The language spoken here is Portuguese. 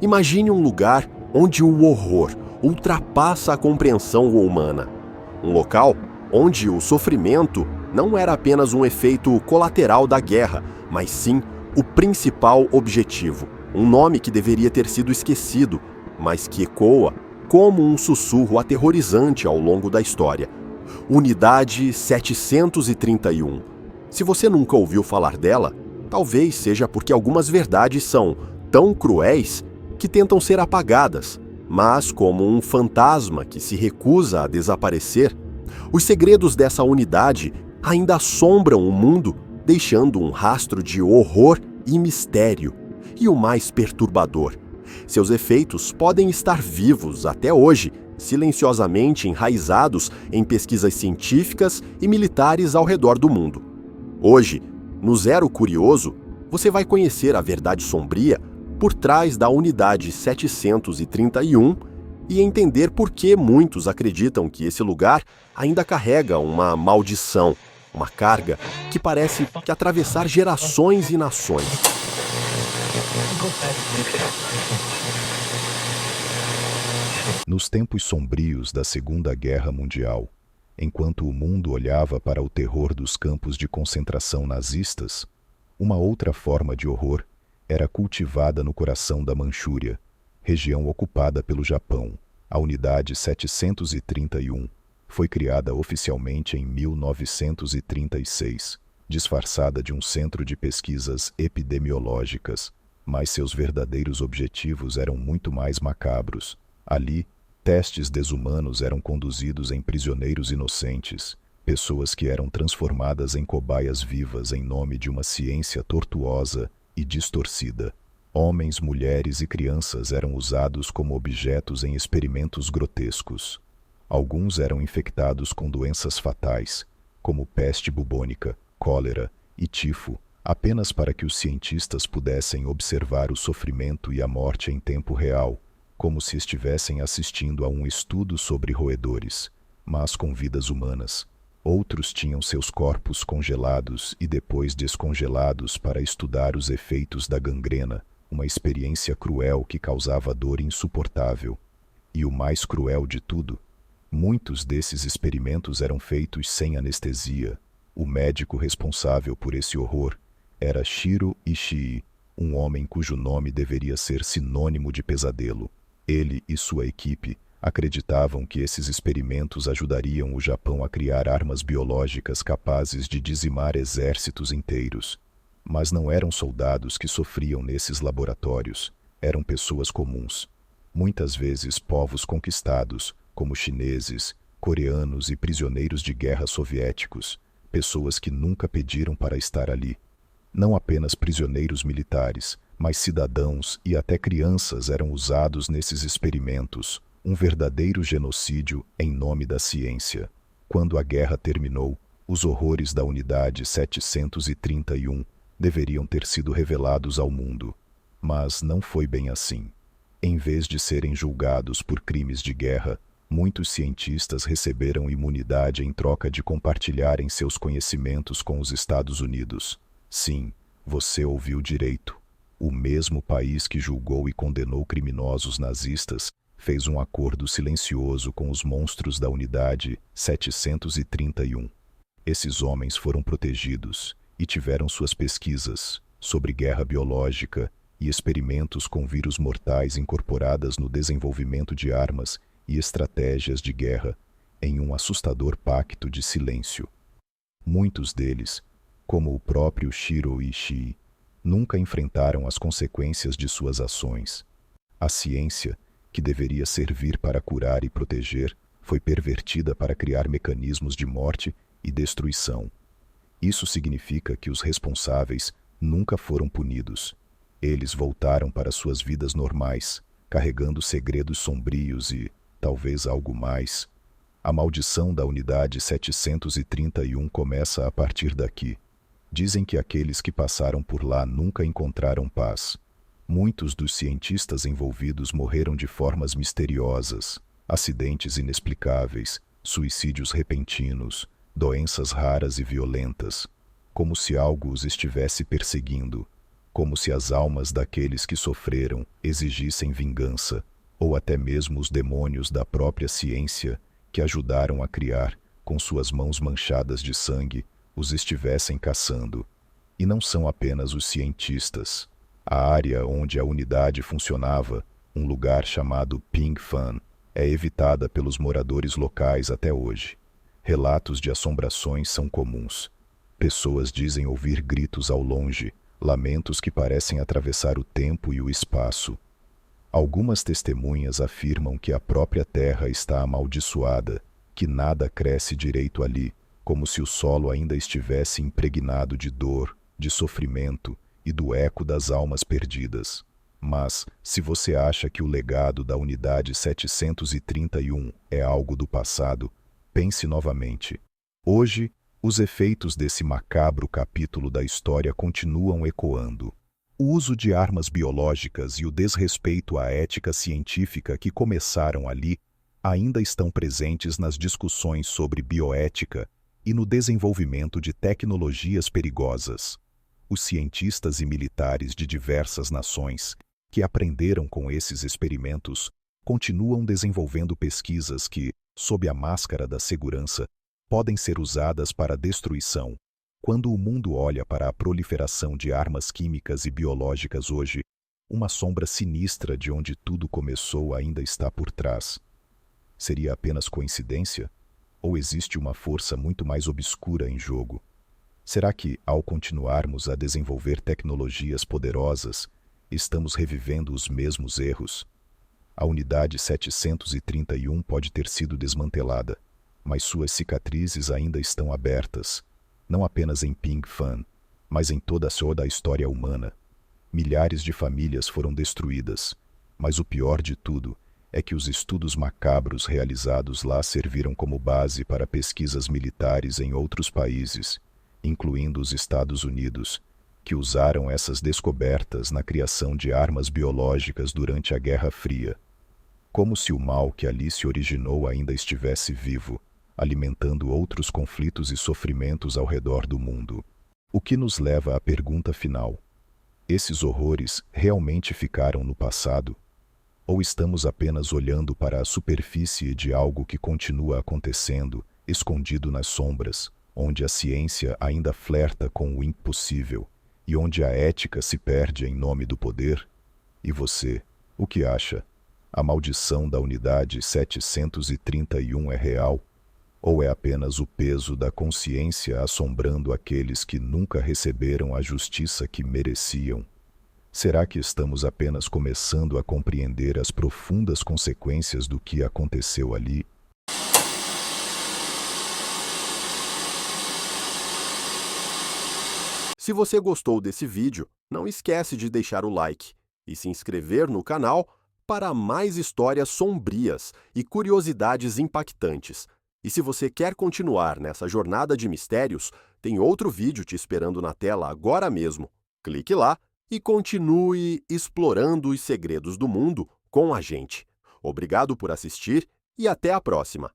Imagine um lugar onde o horror ultrapassa a compreensão humana. Um local onde o sofrimento não era apenas um efeito colateral da guerra, mas sim o principal objetivo. Um nome que deveria ter sido esquecido, mas que ecoa como um sussurro aterrorizante ao longo da história. Unidade 731. Se você nunca ouviu falar dela, talvez seja porque algumas verdades são tão cruéis que tentam ser apagadas, mas como um fantasma que se recusa a desaparecer, os segredos dessa unidade ainda assombram o mundo, deixando um rastro de horror e mistério. E o mais perturbador, seus efeitos podem estar vivos até hoje, silenciosamente enraizados em pesquisas científicas e militares ao redor do mundo. Hoje, no Zero Curioso, você vai conhecer a verdade sombria por trás da Unidade 731 e entender por que muitos acreditam que esse lugar ainda carrega uma maldição, uma carga que parece que atravessar gerações e nações. Nos tempos sombrios da Segunda Guerra Mundial, enquanto o mundo olhava para o terror dos campos de concentração nazistas, uma outra forma de horror era cultivada no coração da Manchúria, região ocupada pelo Japão. A Unidade 731 foi criada oficialmente em 1936, disfarçada de um centro de pesquisas epidemiológicas, mas seus verdadeiros objetivos eram muito mais macabros. Ali, testes desumanos eram conduzidos em prisioneiros inocentes, pessoas que eram transformadas em cobaias vivas em nome de uma ciência tortuosa e distorcida. Homens, mulheres e crianças eram usados como objetos em experimentos grotescos. Alguns eram infectados com doenças fatais, como peste bubônica, cólera e tifo, apenas para que os cientistas pudessem observar o sofrimento e a morte em tempo real, como se estivessem assistindo a um estudo sobre roedores, mas com vidas humanas. Outros tinham seus corpos congelados e depois descongelados para estudar os efeitos da gangrena, uma experiência cruel que causava dor insuportável. E o mais cruel de tudo, muitos desses experimentos eram feitos sem anestesia. O médico responsável por esse horror era Shiro Ishii, um homem cujo nome deveria ser sinônimo de pesadelo. Ele e sua equipe acreditavam que esses experimentos ajudariam o Japão a criar armas biológicas capazes de dizimar exércitos inteiros. Mas não eram soldados que sofriam nesses laboratórios, eram pessoas comuns. Muitas vezes povos conquistados, como chineses, coreanos e prisioneiros de guerra soviéticos, pessoas que nunca pediram para estar ali. Não apenas prisioneiros militares, mas cidadãos e até crianças eram usados nesses experimentos, um verdadeiro genocídio em nome da ciência. Quando a guerra terminou, os horrores da Unidade 731 deveriam ter sido revelados ao mundo. Mas não foi bem assim. Em vez de serem julgados por crimes de guerra, muitos cientistas receberam imunidade em troca de compartilharem seus conhecimentos com os Estados Unidos. Sim, você ouviu direito. O mesmo país que julgou e condenou criminosos nazistas fez um acordo silencioso com os monstros da Unidade 731. Esses homens foram protegidos e tiveram suas pesquisas sobre guerra biológica e experimentos com vírus mortais incorporadas no desenvolvimento de armas e estratégias de guerra em um assustador pacto de silêncio. Muitos deles, como o próprio Shiro Ishii, nunca enfrentaram as consequências de suas ações. A ciência, que deveria servir para curar e proteger, foi pervertida para criar mecanismos de morte e destruição. Isso significa que os responsáveis nunca foram punidos. Eles voltaram para suas vidas normais, carregando segredos sombrios e, talvez algo mais. A maldição da Unidade 731 começa a partir daqui. Dizem que aqueles que passaram por lá nunca encontraram paz. Muitos dos cientistas envolvidos morreram de formas misteriosas, acidentes inexplicáveis, suicídios repentinos, doenças raras e violentas, como se algo os estivesse perseguindo. como se as almas daqueles que sofreram exigissem vingança, ou até mesmo os demônios da própria ciência que ajudaram a criar, com suas mãos manchadas de sangue, os estivessem caçando. E não são apenas os cientistas. A área onde a unidade funcionava, um lugar chamado Ping Fan, é evitada pelos moradores locais até hoje. Relatos de assombrações são comuns. Pessoas dizem ouvir gritos ao longe, lamentos que parecem atravessar o tempo e o espaço. Algumas testemunhas afirmam que a própria terra está amaldiçoada, que nada cresce direito ali, como se o solo ainda estivesse impregnado de dor, de sofrimento e do eco das almas perdidas. Mas, se você acha que o legado da Unidade 731 é algo do passado, pense novamente. Hoje, os efeitos desse macabro capítulo da história continuam ecoando. O uso de armas biológicas e o desrespeito à ética científica que começaram ali ainda estão presentes nas discussões sobre bioética e no desenvolvimento de tecnologias perigosas. Os cientistas e militares de diversas nações que aprenderam com esses experimentos continuam desenvolvendo pesquisas que, sob a máscara da segurança, podem ser usadas para a destruição. Quando o mundo olha para a proliferação de armas químicas e biológicas hoje, uma sombra sinistra de onde tudo começou ainda está por trás. Seria apenas coincidência? Ou existe uma força muito mais obscura em jogo? Será que, ao continuarmos a desenvolver tecnologias poderosas, estamos revivendo os mesmos erros? A Unidade 731 pode ter sido desmantelada, mas suas cicatrizes ainda estão abertas, não apenas em Ping Fan, mas em toda a história humana. Milhares de famílias foram destruídas, mas o pior de tudo é que os estudos macabros realizados lá serviram como base para pesquisas militares em outros países, incluindo os Estados Unidos, que usaram essas descobertas na criação de armas biológicas durante a Guerra Fria. Como se o mal que ali se originou ainda estivesse vivo, alimentando outros conflitos e sofrimentos ao redor do mundo. O que nos leva à pergunta final: esses horrores realmente ficaram no passado? Ou estamos apenas olhando para a superfície de algo que continua acontecendo, escondido nas sombras, onde a ciência ainda flerta com o impossível e onde a ética se perde em nome do poder? E você, o que acha? A maldição da Unidade 731 é real? Ou é apenas o peso da consciência assombrando aqueles que nunca receberam a justiça que mereciam? Será que estamos apenas começando a compreender as profundas consequências do que aconteceu ali? Se você gostou desse vídeo, não esquece de deixar o like e se inscrever no canal para mais histórias sombrias e curiosidades impactantes. E se você quer continuar nessa jornada de mistérios, tem outro vídeo te esperando na tela agora mesmo. Clique lá e continue explorando os segredos do mundo com a gente. Obrigado por assistir e até a próxima!